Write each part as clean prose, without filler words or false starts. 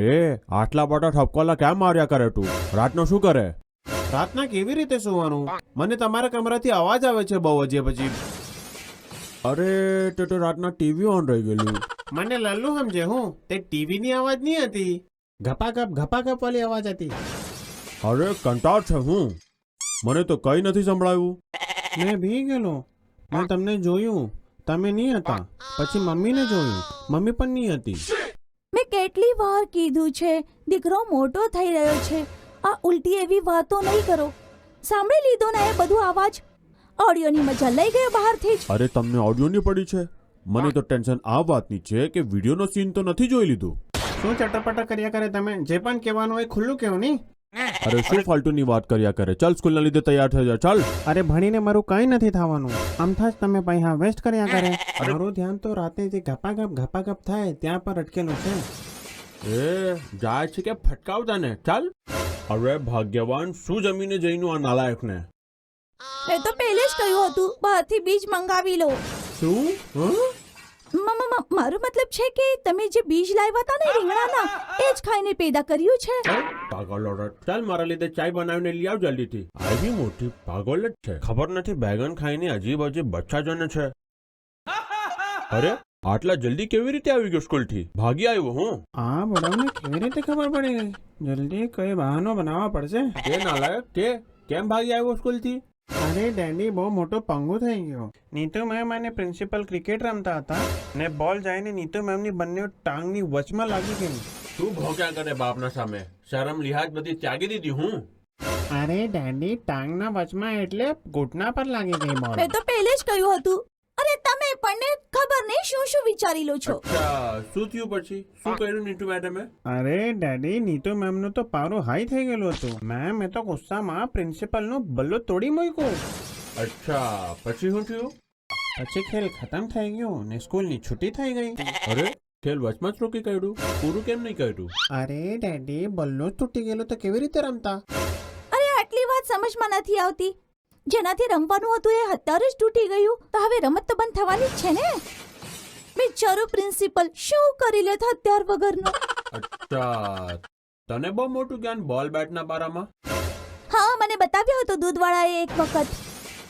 એ આટલા બધા ઠપકોલા કેમ માર્યા કરે તું? રાતનો શું કરે? રાતના કેવી રીતે સૂવાનું? મને તમારા કમરાથી અવાજ આવે છે બહુ અજીબ અજીબ. અરે તે તો રાતના ટીવી ઓન રહી ગયેલું. મને લલ્લુ સમજે હું? તે ટીવી ની અવાજ નહીં હતી, ઘપાઘપ વાળી અવાજ હતી. અરે કંટાળ છે હું. મને તો કઈ નથી સંભળાયું. મેં ભી ગયેલો. મેં તમને જોયું, તમે નહીં હતા. પછી મમ્મીને જોયું, મમ્મી પણ નહીં હતી. મેં કેટલી વાર કીધું છે, દીકરો મોટો થઈ રહ્યો છે, આ ઉલટી એવી વાતો નહીં કરો. સાંભળી લીધો ને એ બધું અવાજ? ઓડિયોની મજા લઈ ગયો બહારથી જ. અરે તમને ઓડિયોની પડી છે? મને તો ટેન્શન આ વાતની છે કે વિડીયોનો સીન તો નથી જોઈ લીધું. શું ચટપટા કર્યા કરે તમે? જે પણ કહેવાનું હોય ખુલ્લું કહેવું નહીં. અરે શું ફાલતુની વાત કર્યા કરે? ચાલ સ્કૂલના લીધે તૈયાર થઈ જા. ચાલ. અરે ભણીને મારું કંઈ નથી થવાનું. આમથા જ તમે પૈસા વેસ્ટ કર્યા કરે. મારું ધ્યાન તો રાતે જે ઘપાઘપ થાય ત્યાં પર અટકેલું છે. એ જાય છે કે ફટકાવતા ને? ચાલ. અરે ભાગ્યવાન શું જમીને જઈનું આ નાલાયકને. મેં તો પહેલે જ કહ્યું હતું બહારથી બીજ મંગાવી લો. શું? મારું મતલબ છે કે તમે જે બીજ લાવ્યા હતા ને રીંગણાના, એ જ ખાઈને પેદા કર્યું છે. પાગલ ઓરત. ચાલ મારા લીધે ચાય બનાવીને લઈ આવ જલ્દીથી. આવી મોટી પાગલ જ છે. ખબર નથી બેગન ખાઈને અજીબ અજીબ બચ્ચા જને છે. અરે આટલા જલ્દી કેવી રીતે આવી ગયો સ્કૂલથી? ભાગી આવ્યો હું. આ બધાને કેવી રીતે ખબર પડી ગઈ? જલ્દી કઈ બહાનો બનાવવા પડશે. તે નાલાયક તે કેમ ભાગી આવ્યો સ્કૂલથી? અરે ડેડી બહુ મોટો પંગુ થઈ ગયો. નીતુ મેમ અને પ્રિન્સિપલ ક્રિકેટ રમતા હતા ને બોલ જઈને નીતુ મેમની બંને ટાંગની વચમાં લાગી ગઈ. તું ભોંક્યા કરે બાપના સામે? શરમ લિહાજ બધી ત્યાગી દીધી હું. અરે ડેડી ટાંગના વચમાં એટલે ઘૂંટણા પર લાગી ગઈ બોલ. મેં તો પહેલે જ કહ્યું હતું. અરે તમે પણ ખબર નહીં શું શું વિચારી લો છો. અચ્છા શું થયું પછી? શું કર્યું નીતુ મેડમે? અરે ડેડી નીતુ મેમનું તો પારું હાઈ થઈ ગયેલું હતું. મેમ એ તો ગુસ્સામાં પ્રિન્સિપલનો બલ્લો તોડી મૂક્યો. અચ્છા પછી શું થયું? પછી ખેલ ખતમ થઈ ગયો ને સ્કૂલની છૂટી થઈ ગઈ. અરે ખેલ વચમાં જ રોકી કાઢ્યું? પૂરું કેમ નહીં કર્યું? અરે ડેડી બલ્લો જ તૂટી ગયેલો તો કેવી રીતે રમતા? અરે આટલી વાત સમજમાં નથી આવતી. જેનાથી રમવાનું હતું એ અત્યારે જ તૂટી ગયું, તો હવે રમત તો બંધ થવાની જ છે ને. બિચારો પ્રિન્સિપલ શું કરી લેત હત્યાર વગરનો. અચ્છા તને બહુ મોટું જ્ઞાન બોલ બેટના બારામાં? હા, મને બતાવ્યો હતો દૂધવાળાએ એક વખત.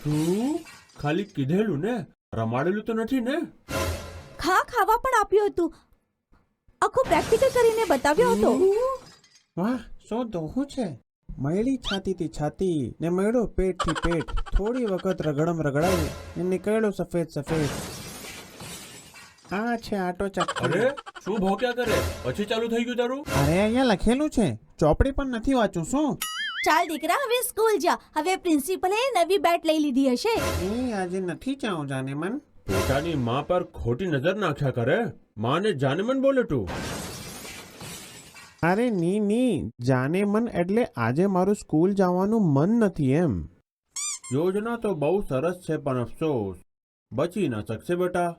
શું? ખાલી કીધેલું ને, રમાડેલું તો નથી ને? ખાવા પણ આપ્યું હતું. આખું પ્રેક્ટિકલ કરીને બતાવ્યો હતો. વાહ શું દોહું છે. મયડી છાતીથી છાતી ને મયડો પેટથી પેટ. થોડી વખત રગડાઈ ને નીકળ્યો સફેદ. આ છે આટો ચક્કર. અરે શું ભોંક્યા કરે? પછી ચાલુ થઈ ગયું તારું? અરે અહીંયા લખેલું છે, ચોપડી પણ નથી વાંચું શું? ચાલ દીકરા હવે સ્કૂલ જા. હવે પ્રિન્સિપલે નવી બેટ લઈ લીધી હશે. એ આજે નથી જાઉં જાને મન. પોતાની માં પર ખોટી નજર નાખ્યા કરે. માને જાનેમન બોલે તું. અરે ની જાને મન એટલે આજે મારું સ્કૂલ જવાનું મન નથી એમ. યોજના તો બહુ સરસ છે પણ અફસોસ બચી ના શકશે બેટા.